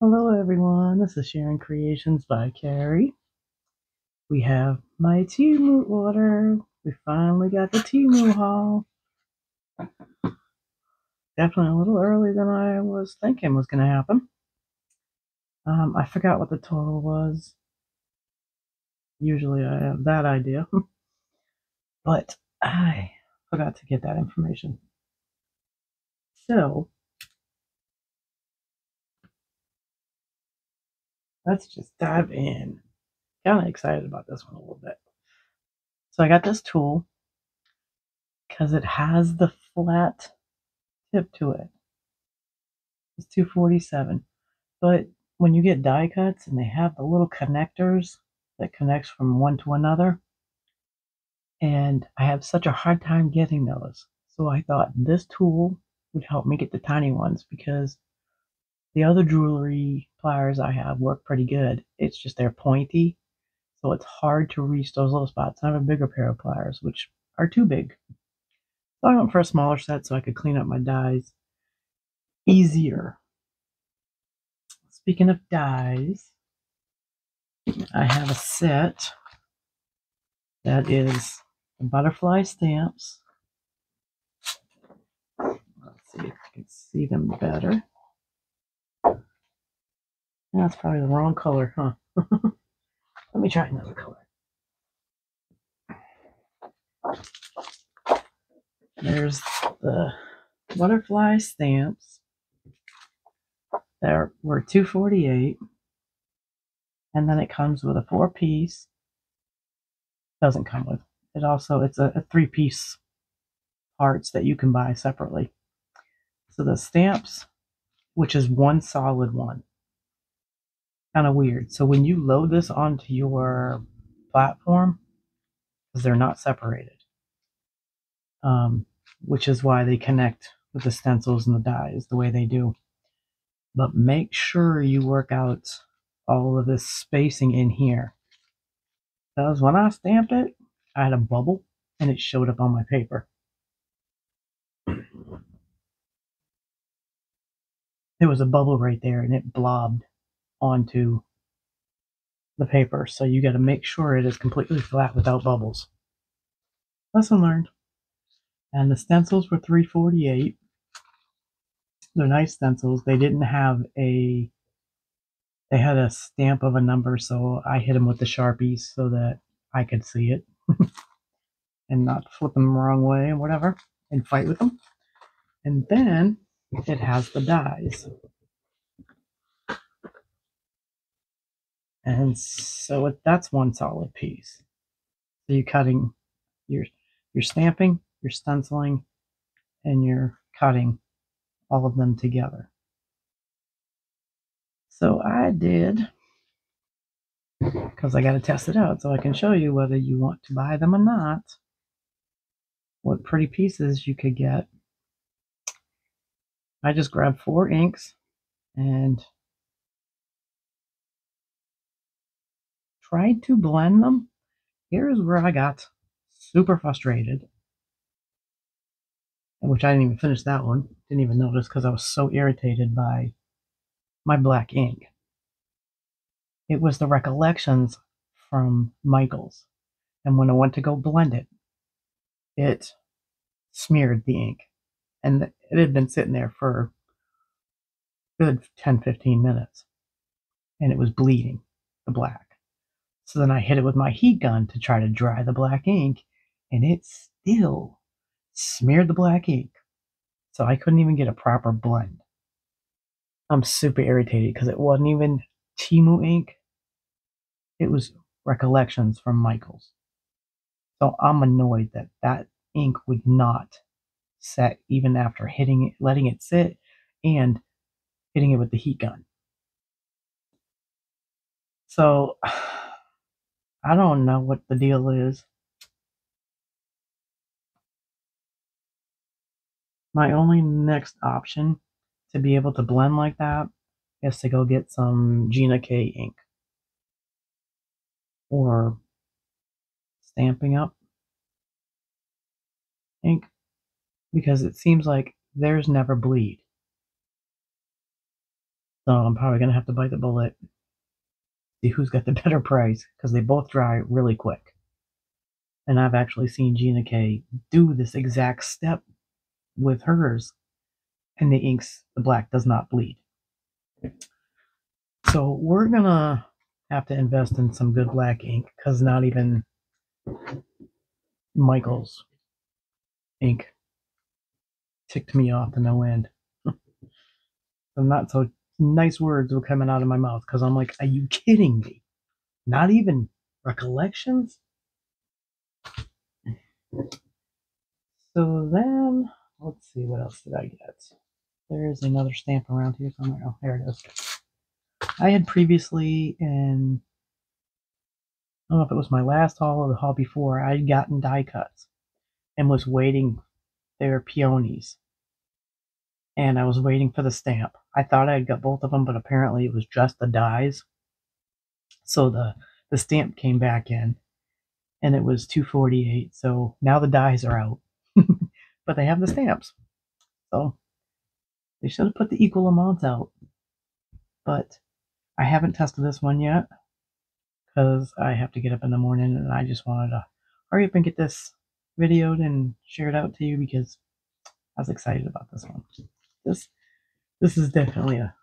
Hello everyone, this is Sharon Creations by Carrie. We have my Temu order. We finally got the Temu haul. Definitely a little early than I was thinking was going to happen. I forgot what the total was. Usually I have that idea, but I forgot to get that information. So let's just dive in. Kind of excited about this one a little bit. So I got this tool because it has the flat tip to it. It's 247. But when you get die cuts and they have the little connectors that connects from one to another, and I have such a hard time getting those. So I thought this tool would help me get the tiny ones because the other jewelry pliers I have work pretty good. It's just they're pointy, so it's hard to reach those little spots. I have a bigger pair of pliers, which are too big. So I went for a smaller set so I could clean up my dies easier. Speaking of dies, I have a set that is the butterfly stamps. Let's see if you can see them better. That's probably the wrong color, huh? Let me try another color. There's the butterfly stamps. There were 248, and then it comes with a 4-piece. Doesn't come with it. Also, it's a 3-piece parts that you can buy separately. So the stamps, which is one solid one, kind of weird. So when you load this onto your platform, because they're not separated, which is why they connect with the stencils and the dies the way they do. But make sure you work out all of this spacing in here. Because when I stamped it, I had a bubble and it showed up on my paper. There was a bubble right there and it blobbed onto the paper. So you got to make sure it is completely flat without bubbles. Lesson learned. And the stencils were 348. They're nice stencils. They didn't have a they had a stamp of a number, so I hit them with the Sharpies so that I could see it and not flip them the wrong way or whatever and fight with them. And then it has the dies. And so that's one solid piece. So you're cutting, you're stamping, you're stenciling, and you're cutting all of them together. So I did, because I got to test it out so I can show you whether you want to buy them or not, what pretty pieces you could get. I just grabbed 4 inks and tried to blend them. Here's where I got super frustrated, which I didn't even finish that one. Didn't even notice because I was so irritated by my black ink. It was the recollections from Michael's. And when I went to go blend it, it smeared the ink. And it had been sitting there for a good 10-15 minutes. And it was bleeding the black. So then I hit it with my heat gun to try to dry the black ink. And it still smeared the black ink. So I couldn't even get a proper blend. I'm super irritated because it wasn't even Temu ink. It was recollections from Michael's. So I'm annoyed that that ink would not set even after hitting it, letting it sit, and hitting it with the heat gun. So I don't know what the deal is. My only next option to be able to blend like that is to go get some Gina K ink or Stamping Up ink, because it seems like theirs never bleed. So I'm probably going to have to bite the bullet, see who's got the better price, because they both dry really quick. And I've actually seen Gina K do this exact step with hers, and the black does not bleed. So we're going to have to invest in some good black ink, because not even Michael's ink ticked me off to no end. So not so nice words were coming out of my mouth, because I'm like, are you kidding me? Not even recollections? So then, let's see, what else did I get? There is another stamp around here somewhere. Oh, there it is. I had previously, in, I don't know if it was my last haul or the haul before, I had gotten die cuts and was waiting. They were peonies. And I was waiting for the stamp. I thought I had got both of them, but apparently it was just the dies. So the stamp came back in, and it was $2.48. So now the dies are out, but they have the stamps. So they should have put the equal amounts out. But I haven't tested this one yet because I have to get up in the morning, and I just wanted to hurry up and get this videoed and shared out to you because I was excited about this one. This is definitely a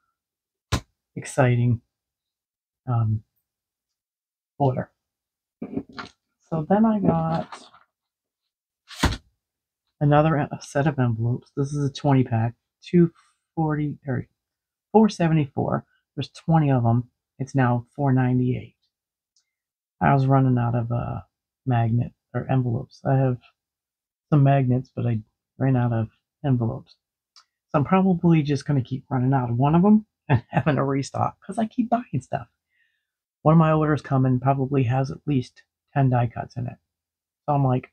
exciting order. So then I got another set of envelopes. This is a 20 pack, 240 or 474. There's 20 of them. It's now 498. I was running out of magnet or envelopes. I have some magnets, but I ran out of envelopes. So I'm probably just going to keep running out of one of them and having a restock because I keep buying stuff. One of my orders coming probably has at least 10 die cuts in it. So I'm like,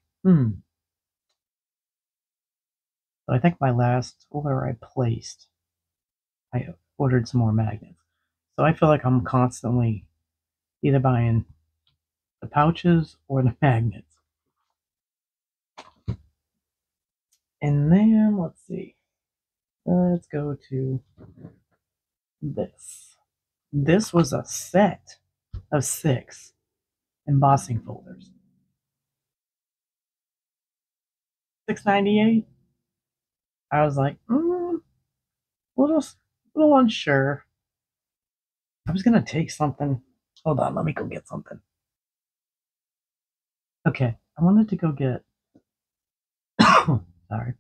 But I think my last order I placed, I ordered some more magnets. So I feel like I'm constantly either buying the pouches or the magnets. And then, let's see. Let's go to this. This was a set of 6 embossing folders. $6.98. I was like, little unsure. I was gonna take something. Hold on, let me go get something. Okay, I wanted to go get sorry.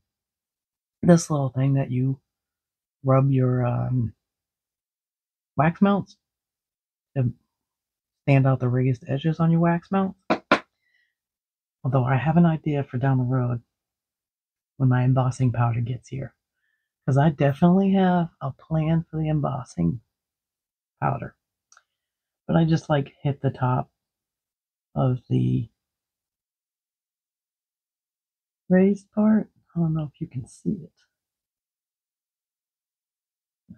This little thing that you rub your wax melts to stand out the raised edges on your wax melt. Although I have an idea for down the road when my embossing powder gets here. Because I definitely have a plan for the embossing powder. But I just like hit the top of the raised part. I don't know if you can see it.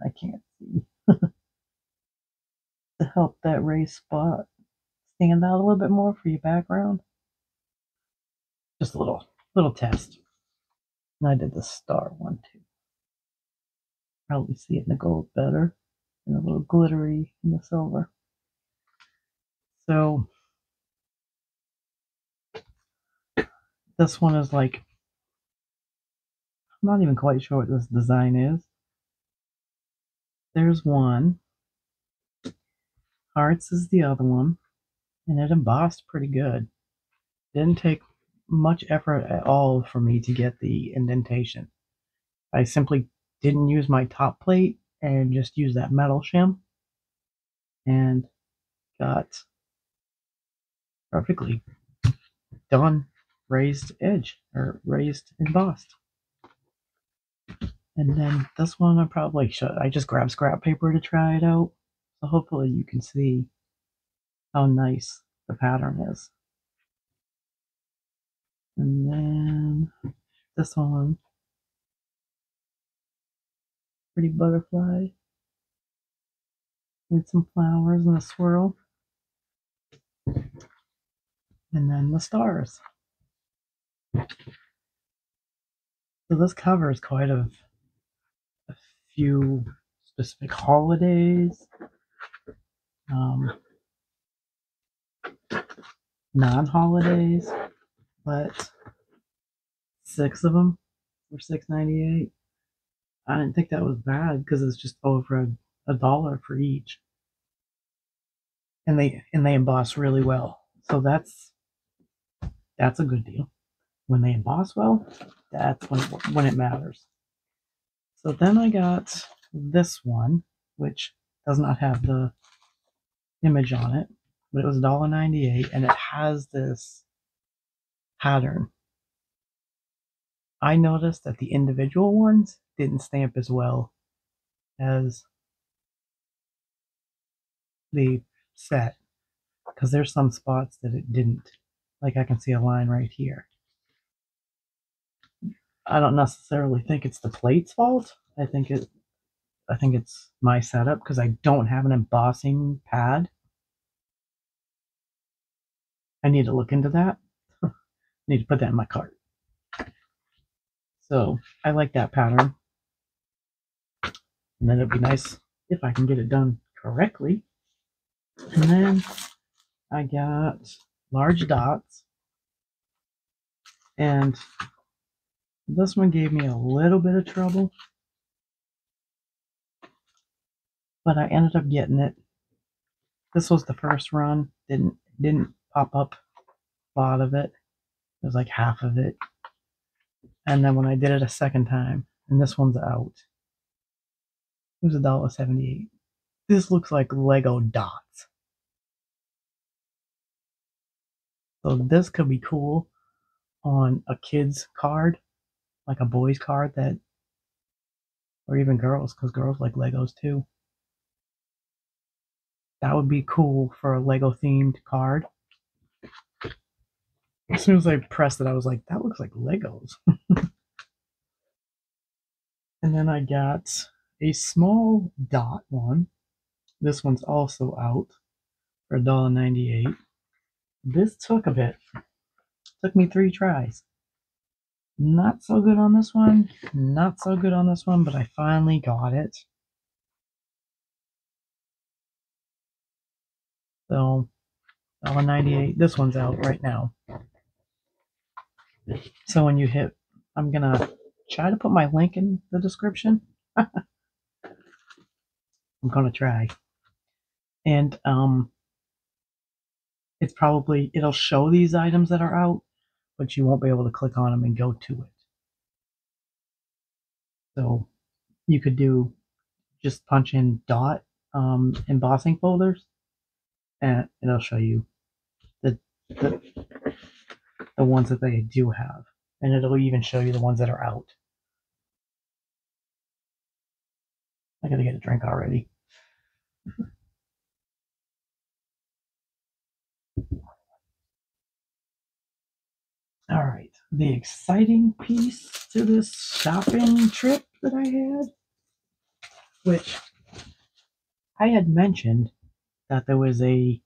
I can't see. To help that raised spot stand out a little bit more for your background. Just a little test. And I did the star one too. Probably see it in the gold better and a little glittery in the silver. So this one is like, I'm not even quite sure what this design is. There's one. Hearts is the other one. And it embossed pretty good. Didn't take much effort at all for me to get the indentation. I simply didn't use my top plate and just used that metal shim and got perfectly done raised edge or raised embossed. And then this one I probably should. I just grabbed scrap paper to try it out. So hopefully you can see how nice the pattern is. And then this one, pretty butterfly with some flowers and a swirl. And then the stars. So this covers quite a few specific holidays, non-holidays, but 6 of them were $6.98. I didn't think that was bad because it's just over a dollar for each, and they emboss really well. So that's a good deal. When they emboss well, that's when it matters. So then I got this one, which does not have the image on it, but it was $1.98, and it has this pattern. I noticed that the individual ones didn't stamp as well as the set, because there's some spots that it didn't. Like I can see a line right here. I don't necessarily think it's the plate's fault. I think it's my setup because I don't have an embossing pad. I need to look into that. I need to put that in my cart. So I like that pattern. And then it'd be nice if I can get it done correctly. And then I got large dots. And this one gave me a little bit of trouble, but I ended up getting it. This was the first run. Didn't pop up a lot of it. It was like half of it. And then when I did it a second time, and this one's out, it was $1.78. This looks like Lego dots. So this could be cool on a kid's card, like a boy's card that, or even girls, because girls like Legos too. That would be cool for a Lego themed card. As soon as I pressed it, I was like, that looks like Legos. And then I got a small dot one. This one's also out for $1.98. This took a bit. Took me 3 tries. Not so good on this one. Not so good on this one, but I finally got it. So, $1.98. This one's out right now. So when you hit, I'm gonna try to put my link in the description. I'm gonna try. And it'll show these items that are out, but you won't be able to click on them and go to it. So you could just punch in dot embossing folders, and it'll show you the, the the ones that they do have, and it'll even show you the ones that are out. I gotta get a drink already. All right, the exciting piece to this shopping trip that I had, which I had mentioned that there was a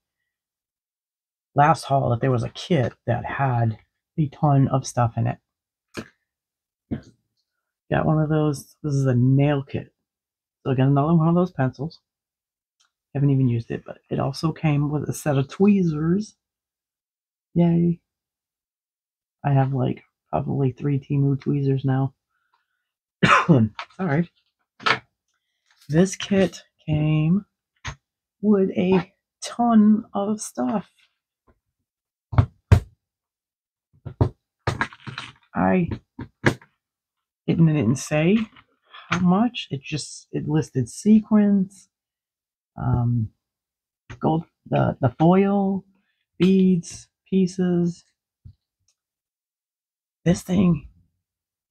last haul that there was a kit that had a ton of stuff in it. Got one of those. This is a nail kit. So I got another one of those pencils. Haven't even used it, but it also came with a set of tweezers. Yay. I have like probably 3 Temu tweezers now. Sorry. This kit came with a ton of stuff. It didn't say how much. It listed sequins, gold, the foil, beads, pieces. This thing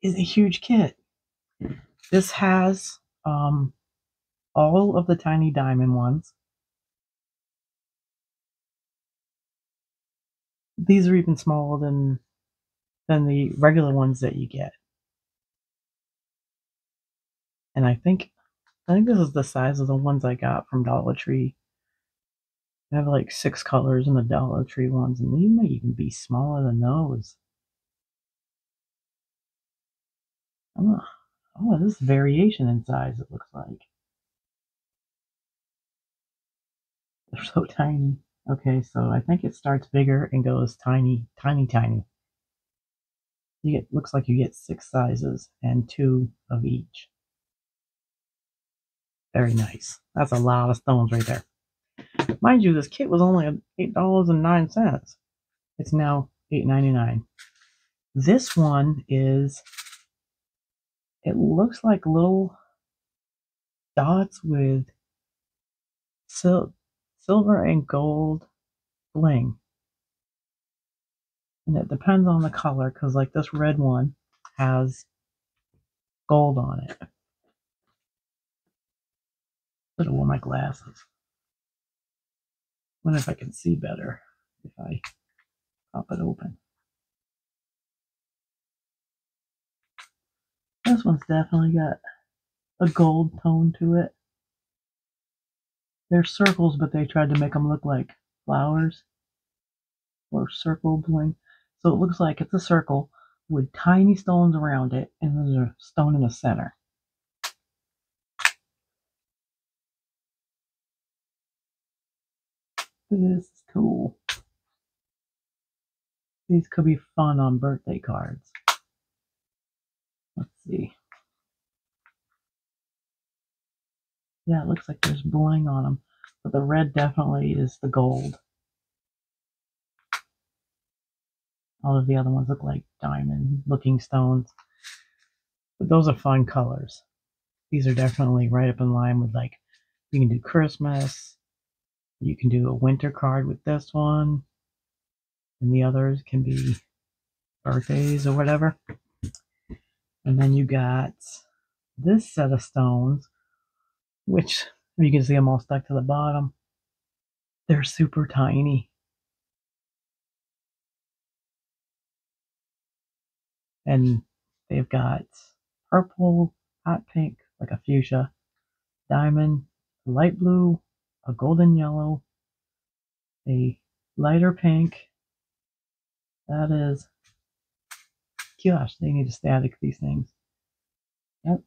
is a huge kit. This has all of the tiny diamond ones. These are even smaller than the regular ones that you get. And I think this is the size of the ones I got from Dollar Tree. I have like 6 colors in the Dollar Tree ones, and these may even be smaller than those. Oh, this variation in size, it looks like. They're so tiny. Okay, so I think it starts bigger and goes tiny, tiny, tiny. Looks like you get 6 sizes and 2 of each. Very nice. That's a lot of stones right there. Mind you, this kit was only $8.09. It's now $8.99. This one is, it looks like little dots with silver and gold bling. And it depends on the color, because like this red one has gold on it. Should have worn my glasses. Wonder if I can see better if I pop it open. This one's definitely got a gold tone to it. They're circles, but they tried to make them look like flowers or circle bling. So it looks like it's a circle with tiny stones around it, and there's a stone in the center. This is cool. These could be fun on birthday cards. Let's see. Yeah, it looks like there's bling on them, but the red definitely is the gold. All of the other ones look like diamond-looking stones. But those are fun colors. These are definitely right up in line with, like, you can do Christmas. You can do a winter card with this one. And the others can be birthdays or whatever. And then you got this set of stones, which you can see them all stuck to the bottom. They're super tiny. And they've got purple, hot pink, like a fuchsia, diamond, light blue, a golden yellow, a lighter pink. That is, gosh, they need to static these things. Yep,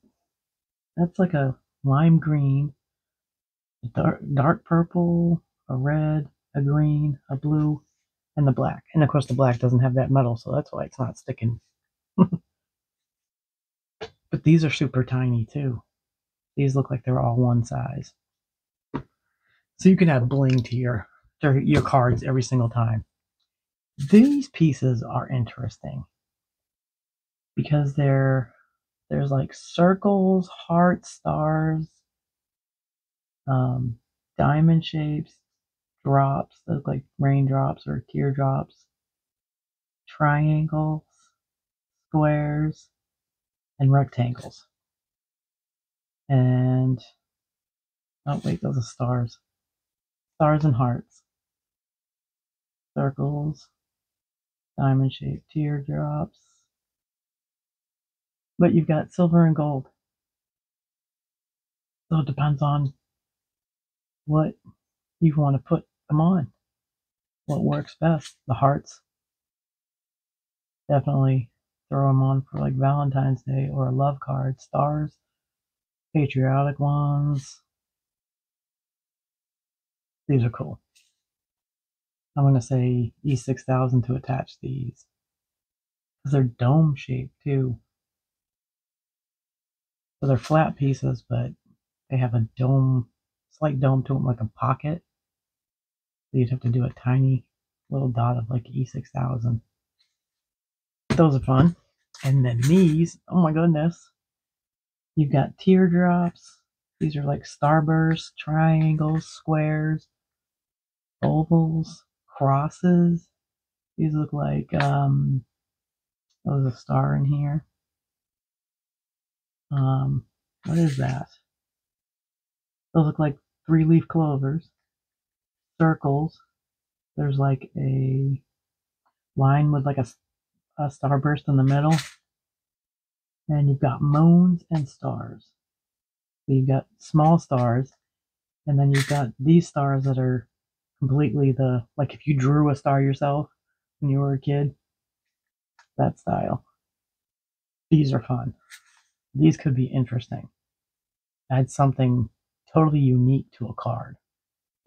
that's like a lime green, a dark purple, a red, a green, a blue, and the black. And of course, the black doesn't have that metal, so that's why it's not sticking. But these are super tiny too. These look like they're all one size. So you can add bling to your cards every single time. These pieces are interesting because there's like circles, hearts, stars, diamond shapes, drops that look like raindrops or teardrops, triangles, squares, and rectangles. And oh wait, those are stars. Stars and hearts. Circles, diamond shaped teardrops. But you've got silver and gold. So it depends on what you want to put them on. What works best. The hearts, definitely throw them on for like Valentine's Day or a love card. Stars, patriotic ones. These are cool. I'm going to say E6000 to attach these. Because they're dome shaped too. So they're flat pieces, but they have a dome, slight dome to them, like a pocket. So you'd have to do a tiny little dot of like E6000. Those are fun. And then these, oh my goodness. You've got teardrops. These are like starbursts, triangles, squares, ovals, crosses. These look like, there's a star in here. What is that? Those look like 3-leaf clovers. Circles. There's like a line with like a starburst in the middle. And you've got moons and stars. So you've got small stars, and then you've got these stars that are completely like if you drew a star yourself when you were a kid, that style. These are fun. These could be interesting. Add something totally unique to a card.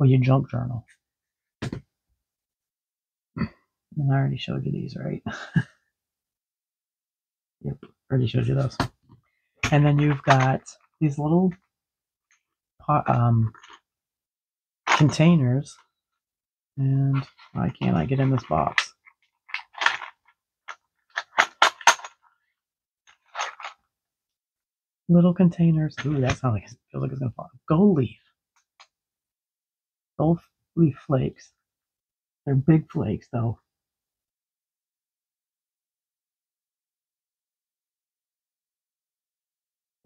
or your junk journal. And I already showed you these, right? Yep, already showed you those. And then you've got these little containers. And why can't I get in this box? Little containers. Ooh, that sounds like it feels like it's gonna fall. Gold leaf. Gold leaf flakes. They're big flakes though.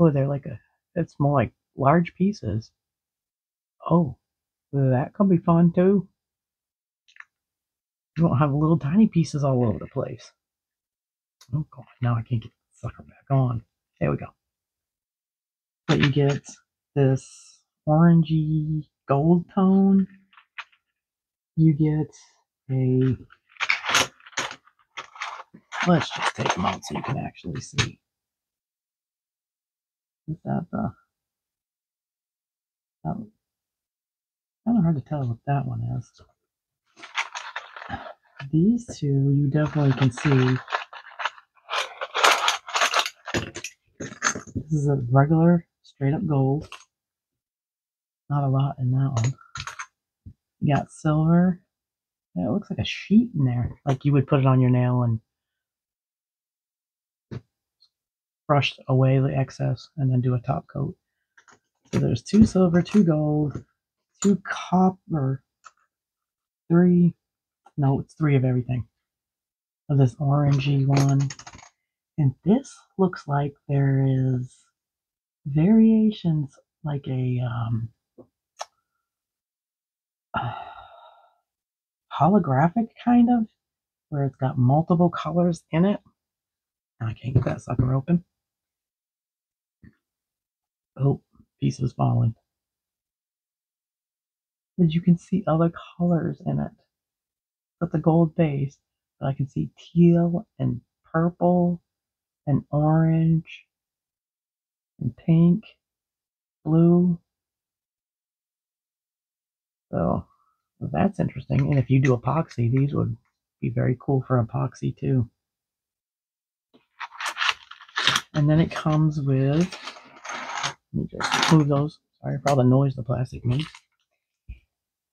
Oh, they're like it's more like large pieces. Oh, that could be fun too. You won't have little tiny pieces all over the place. Oh god, now I can't get the sucker back on. There we go. But you get this orangey gold tone. You get a, let's just take them out so you can actually see. Is that kind of hard to tell what that one is. These two you definitely can see. This is a regular straight up gold. Not a lot in that one. You got silver. Yeah, it looks like a sheet in there. Like you would put it on your nail and brush away the excess and then do a top coat. So there's 2 silver, 2 gold, 2 copper, 3. No, it's 3 of everything. Of this orangey one. And this looks like there is variations like a holographic kind of, where it's got multiple colors in it. I can't get that sucker open. Oh, pieces falling. But you can see other colors in it. But the gold base, but I can see teal and purple and orange and pink, blue. So that's interesting. And if you do epoxy, these would be very cool for epoxy too. And then it comes with, let me just move those. Sorry for all the noise the plastic makes.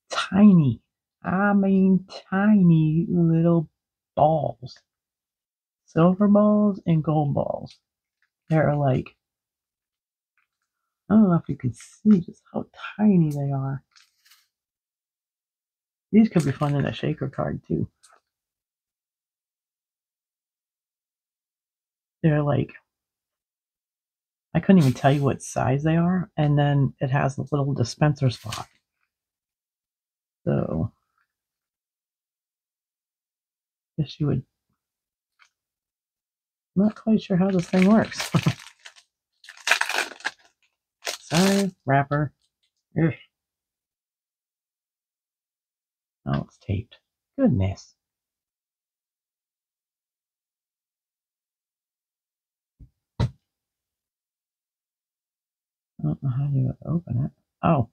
Tiny, I mean tiny little balls. Silver balls and gold balls. They're like, I don't know if you can see just how tiny they are. These could be fun in a shaker card too. They're like, I couldn't even tell you what size they are. And then it has a little dispenser spot. So, I guess you would, I'm not quite sure how this thing works. Sorry, wrapper. Ugh. Oh, it's taped. Goodness. I don't know how you would open it. Oh,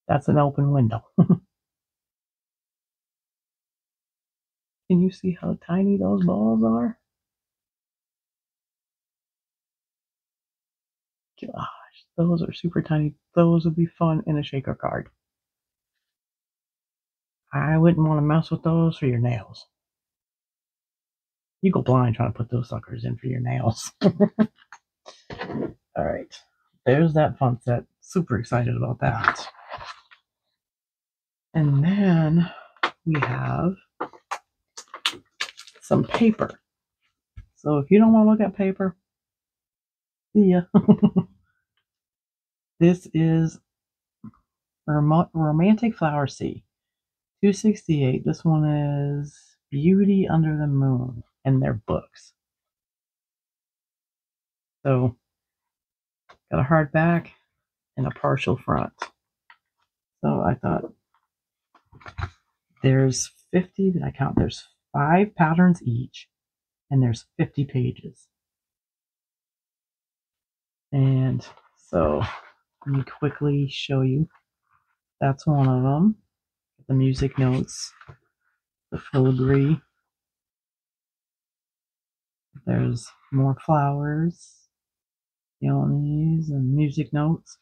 that's an open window. Can you see how tiny those balls are? Gosh, those are super tiny. Those would be fun in a shaker card. I wouldn't want to mess with those for your nails. You go blind trying to put those suckers in for your nails. All right, there's that fun set. Super excited about that. And then we have some paper. So if you don't want to look at paper, see ya. This is Romantic Flower Sea, 268. This one is Beauty Under the Moon, and they're books. So got a hardback and a partial front. So I thought there's 50 that I count. There's 5 patterns each, and there's 50 pages. And so let me quickly show you That's one of them. The music notes, the filigree. There's more flowers, peonies, and music notes.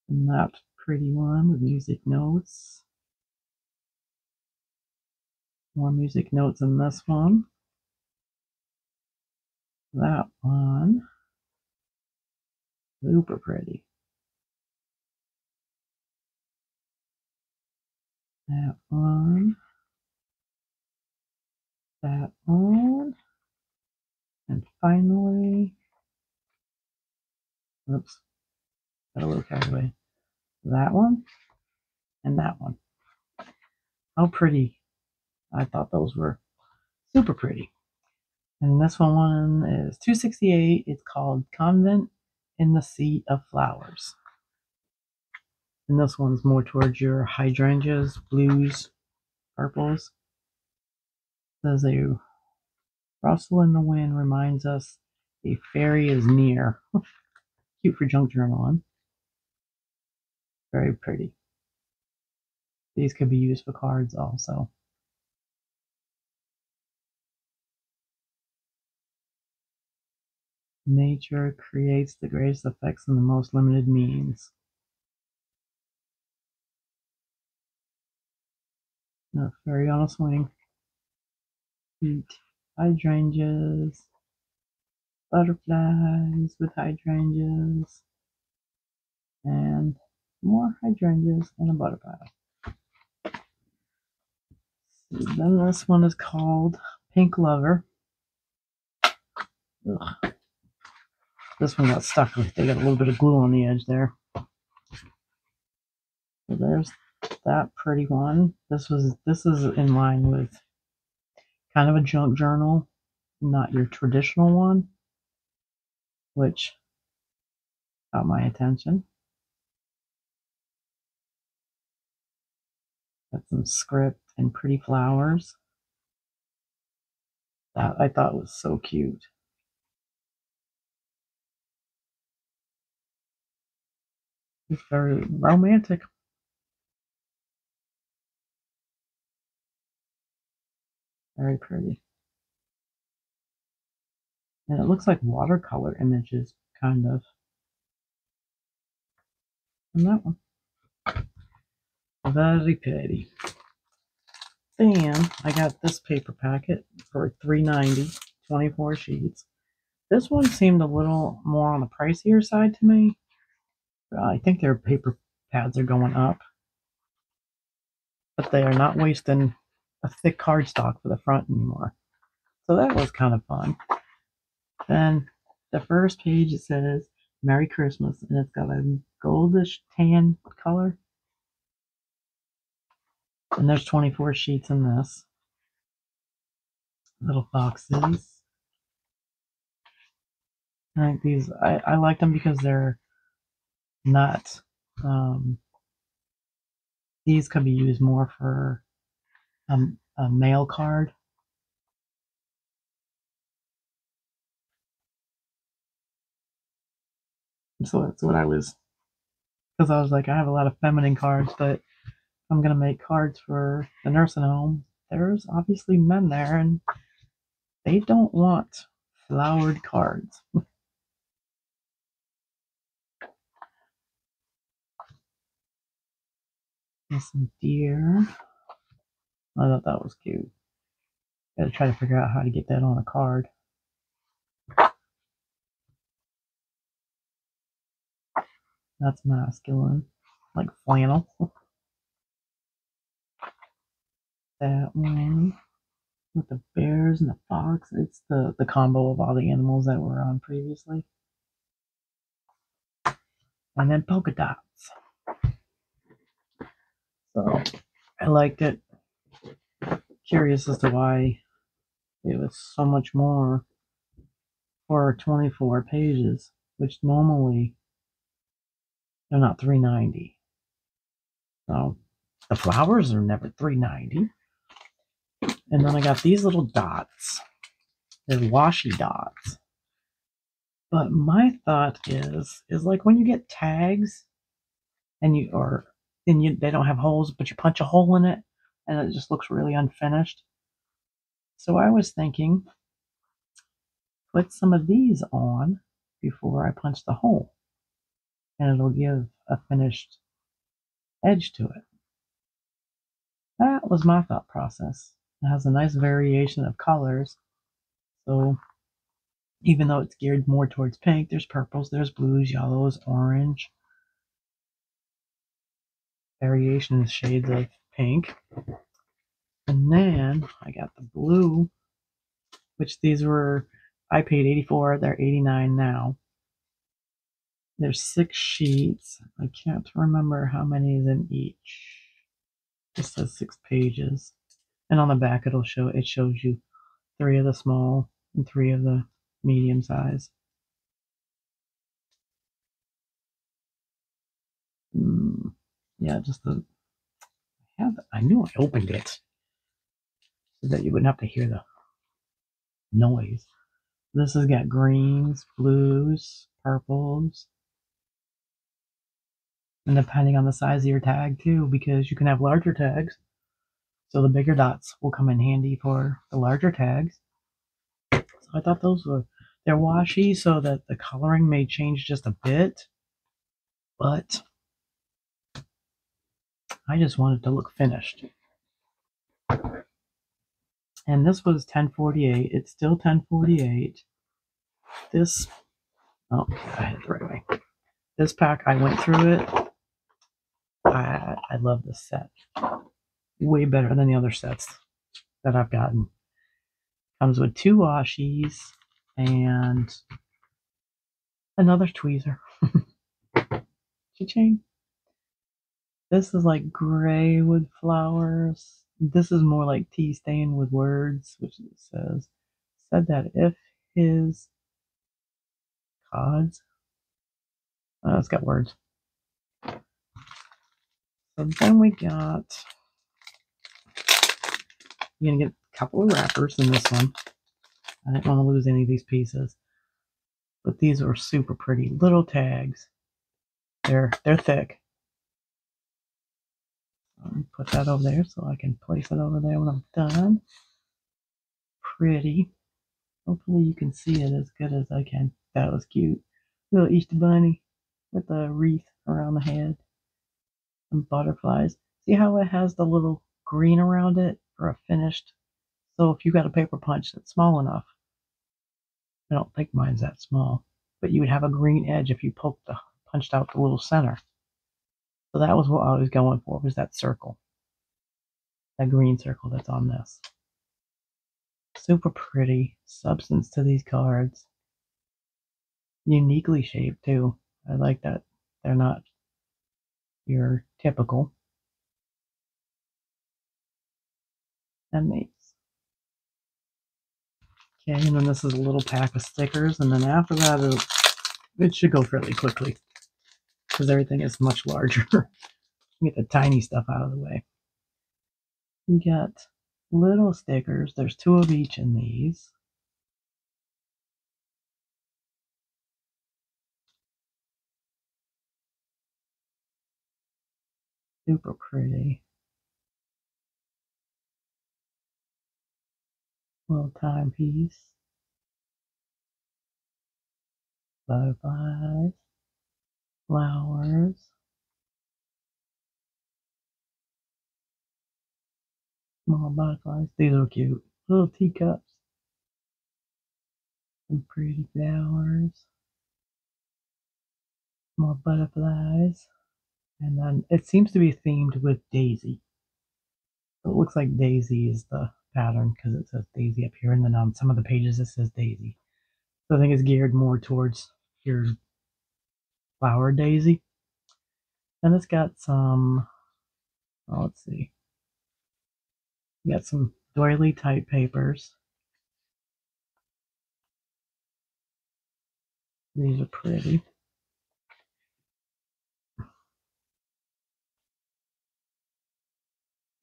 And that pretty one with music notes. More music notes in this one. That one. Super pretty. That one. That one. And finally, oops, got a little carried away. That one and that one. How pretty. I thought those were super pretty. And this one is 268. It's called Convent in the Sea of Flowers. And this one's more towards your hydrangeas, blues, purples. It says a rustle in the wind reminds us a fairy is near. Cute for junk journaling. Very pretty. These could be used for cards also. Nature creates the greatest effects in the most limited means. A fairy on a swing. Cute hydrangeas. Butterflies with hydrangeas. And more hydrangeas and a butterfly. Then this one is called Pink Lover. Ugh. This one got stuck. They got a little bit of glue on the edge there. So there's that pretty one. This is in line with kind of a junk journal, not your traditional one, which got my attention. Got some script and pretty flowers. That I thought was so cute. It's very romantic. Very pretty. And it looks like watercolor images, kind of. And that one. Very pretty. Then I got this paper packet for $3.90, 24 sheets. This one seemed a little more on the pricier side to me. I think their paper pads are going up, but they are not wasting a thick cardstock for the front anymore. So that was kind of fun. Then the first page, it says Merry Christmas, and it's got a goldish tan color. And there's 24 sheets in this. Little boxes. I like these. I like them because they're not. These could be used more for a mail card. So that's what I was, because I was like, I have a lot of feminine cards, but I'm gonna make cards for the nursing home. There's obviously men there, and they don't want flowered cards. And some deer. I thought that was cute. Gotta try to figure out how to get that on a card. That's masculine, like flannel. That one with the bears and the fox. It's the combo of all the animals that were on previously. And then polka dots. So I liked it. Curious as to why it was so much more for 24 pages, which normally they're not $3.90. So the flowers are never $3.90. And then I got these little dots. They're washi dots. But my thought is like when you get tags and they don't have holes, but you punch a hole in it and it just looks really unfinished. So I was thinking, put some of these on before I punch the hole, and it'll give a finished edge to it. That was my thought process. It has a nice variation of colors, so even though it's geared more towards pink, there's purples, there's blues, yellows, orange, variation shades of pink. And then I got the blue, which I paid 84, they're 89 now. There's 6 sheets. I can't remember how many is in each. It says 6 pages. And on the back it shows you 3 of the small and 3 of the medium size. Yeah, I knew I opened it so that you wouldn't have to hear the noise. This has got greens, blues, purples, and depending on the size of your tag too, because you can have larger tags. So the bigger dots will come in handy for the larger tags. So I thought they're washy so that the coloring may change just a bit, but I just wanted to look finished. And this was 1048. It's still 1048. Oh, I had it the right way. This pack, I went through it. I love this set. Way better than the other sets that I've gotten. Comes with 2 washies and another tweezer. Cha-ching. This is like gray with flowers. This is more like tea stained with words, which it said that if his cards. It's got words. So then you're gonna get a couple of wrappers in this one. I didn't want to lose any of these pieces. But these are super pretty little tags. They're thick. Put that over there so I can place it over there when I'm done. Pretty. Hopefully you can see it as good as I can. That was cute. Little Easter bunny with a wreath around the head. Some butterflies. See how it has the little green around it for a finished? So if you got a paper punch that's small enough, I don't think mine's that small, but you would have a green edge if you punched out the little center. So that was what I was going for, was that circle. That green circle that's on this. Super pretty substance to these cards. Uniquely shaped too. I like that they're not your typical. That makes. Okay, and then this is a little pack of stickers, and then after that it should go fairly quickly because everything is much larger. Get the tiny stuff out of the way. You got little stickers. There's 2 of each in these. Super pretty. Little timepiece. Butterflies. Flowers. Small butterflies. These are cute. Little teacups. Some pretty flowers. More butterflies. And then it seems to be themed with Daisy. So it looks like Daisy is the pattern because it says Daisy up here, and then on some of the pages it says Daisy. So I think it's geared more towards your flower daisy. And it's got some, let's see, you got some doily type papers. These are pretty.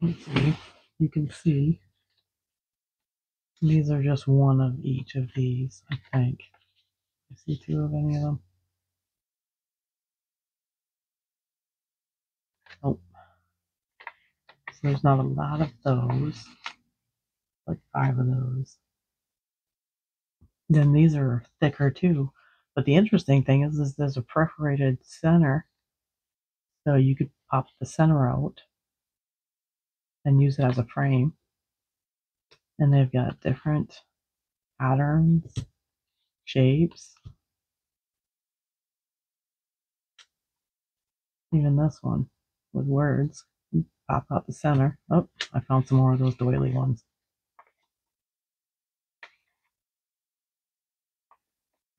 Let's see, you can see these are just one of each of these, I think. You see two of any of them? Oh, so there's not a lot of those. Like 5 of those. Then these are thicker too. But the interesting thing is there's a perforated center, so you could pop the center out and use it as a frame. And they've got different patterns, shapes. Even this one with words. Pop out the center. Oh, I found some more of those doily ones.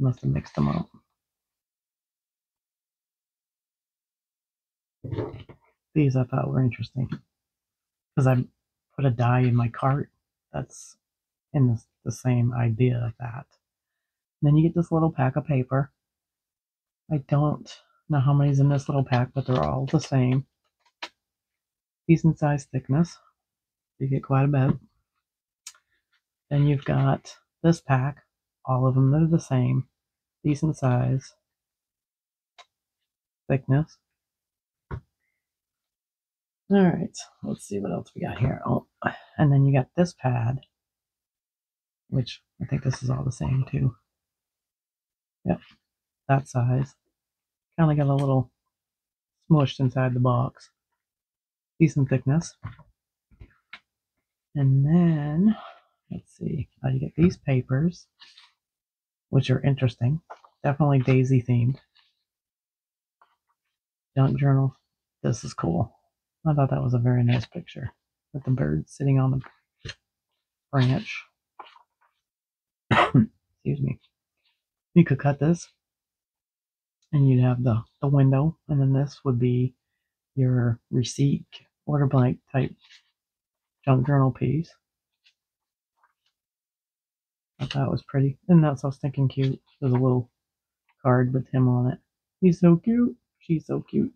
Must have mixed them up. These I thought were interesting because I put a die in my cart that's in the same idea of that. And then you get this little pack of paper. I don't know how many's in this little pack, but they're all the same. Decent size thickness. You get quite a bit. Then you've got this pack. All of them, they're the same. Decent size. Thickness. Alright, let's see what else we got here. Oh, and then you got this pad, which I think this is all the same too. Yep, that size. Kind of got a little smushed inside the box. Decent thickness. And then, let's see, you get these papers, which are interesting. Definitely Daisy themed. Junk journal. This is cool. I thought that was a very nice picture with the bird sitting on the branch. Excuse me. You could cut this and you'd have the window, and then this would be your receipt, order blank type junk journal piece. I thought it was pretty. And that's so stinking cute. There's a little card with him on it. He's so cute. She's so cute.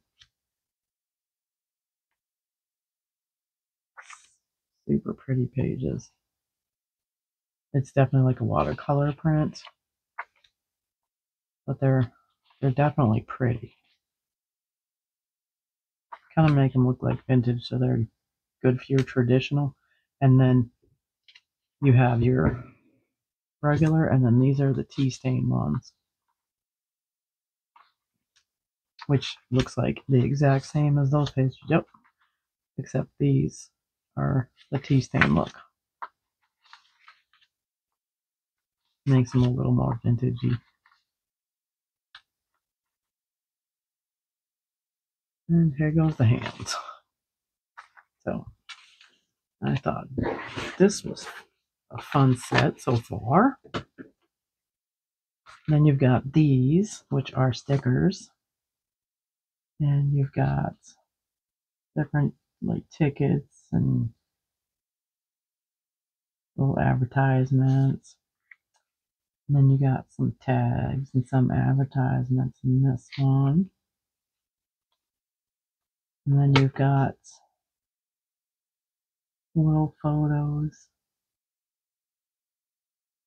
Super pretty pages. It's definitely like a watercolor print, but they're definitely pretty. Kind of make them look like vintage, so they're good for your traditional. And then you have your regular, and then these are the tea stain ones, which looks like the exact same as those pages. Yep, except these are the tea stain look. Makes them a little more vintagey. And here goes the hands. So I thought this was a fun set so far. Then you've got these, which are stickers. And you've got different like tickets and little advertisements. And then you got some tags and some advertisements in this one. And then you've got little photos,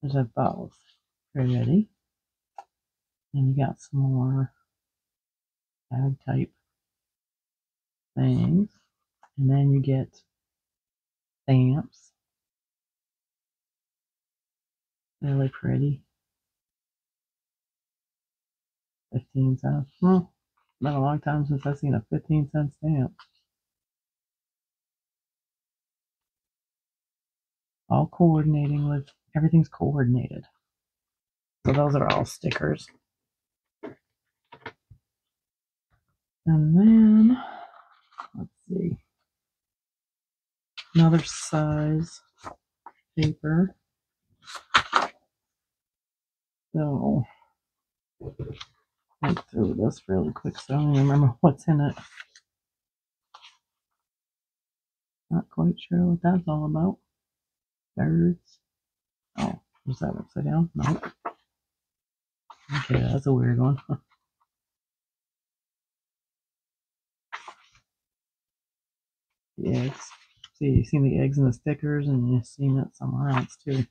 which I thought was pretty. And you got some more tag type things. And then you get stamps. Really pretty. 15 cents. Well, it's been a long time since I've seen a 15-cent stamp. All coordinating with, everything's coordinated. So those are all stickers. And then, let's see, another size paper. So, I through this really quick so I don't even remember what's in it. Not quite sure what that's all about. Birds. Oh, was that upside down? No. Okay, that's a weird one. The eggs. See, you've seen the eggs and the stickers, and you've seen it somewhere else too.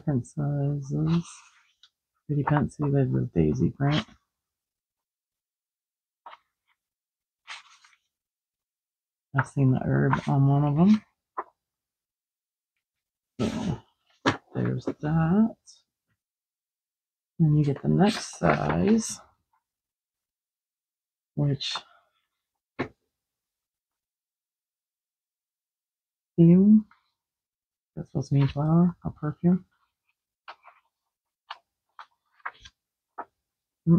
different sizes. Pretty fancy. There's the daisy print. I've seen the herb on one of them. So there's that. Then you get the next size, which Temu, that's supposed to mean flower or perfume.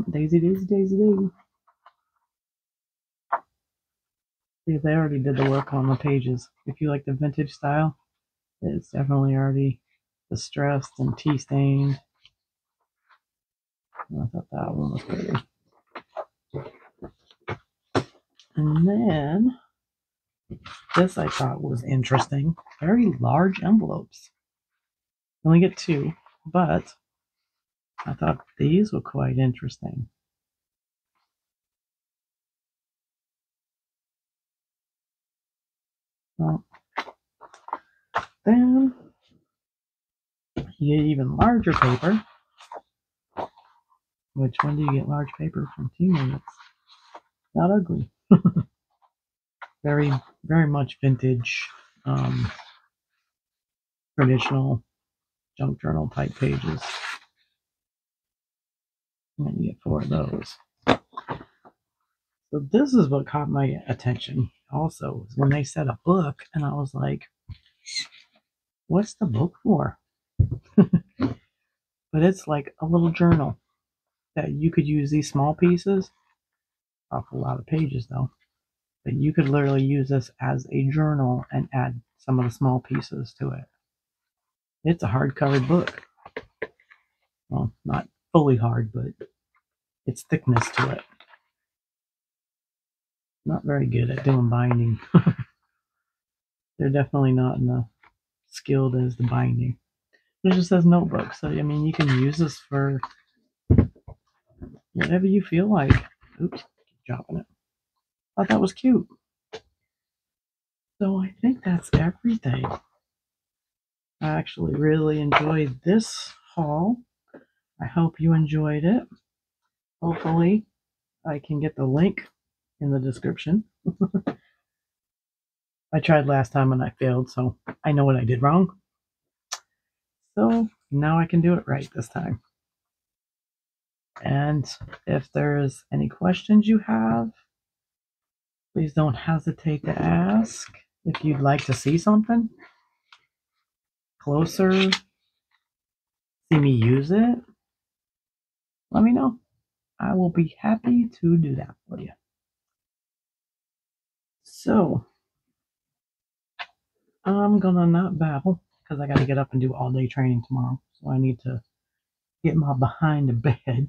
Daisy, daisy, daisy, daisy. See, they already did the work on the pages. If you like the vintage style, it's definitely already distressed and tea stained. I thought that one was pretty. And then this I thought was interesting. Very large envelopes. You only get 2, but I thought these were quite interesting. Well, then you get even larger paper. Which, when do you get large paper from Temu? It's not ugly. Very, very much vintage, traditional junk journal type pages. And you get 4 of those. So this is what caught my attention also, is when they said a book, and I was like, what's the book for? But it's like a little journal that you could use these small pieces, off a lot of pages though, but you could literally use this as a journal and add some of the small pieces to it. It's a hard-covered book. Well, not fully hard, but it's thickness to it. Not very good at doing binding. They're definitely not enough skilled as the binding. It just says notebook, so I mean you can use this for whatever you feel like. Oops, keep dropping it. Thought that was cute. So I think that's everything. I actually really enjoyed this haul. I hope you enjoyed it. Hopefully I can get the link in the description. I tried last time and I failed, so I know what I did wrong. So now I can do it right this time. And if there's any questions you have, please don't hesitate to ask. If you'd like to see something closer, see me use it, let me know. I will be happy to do that for you. So I'm gonna not babble because I gotta get up and do all day training tomorrow. So I need to get my behind to bed.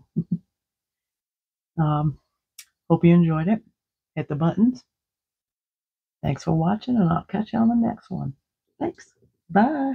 Hope you enjoyed it. Hit the buttons. Thanks for watching, and I'll catch you on the next one. Thanks. Bye.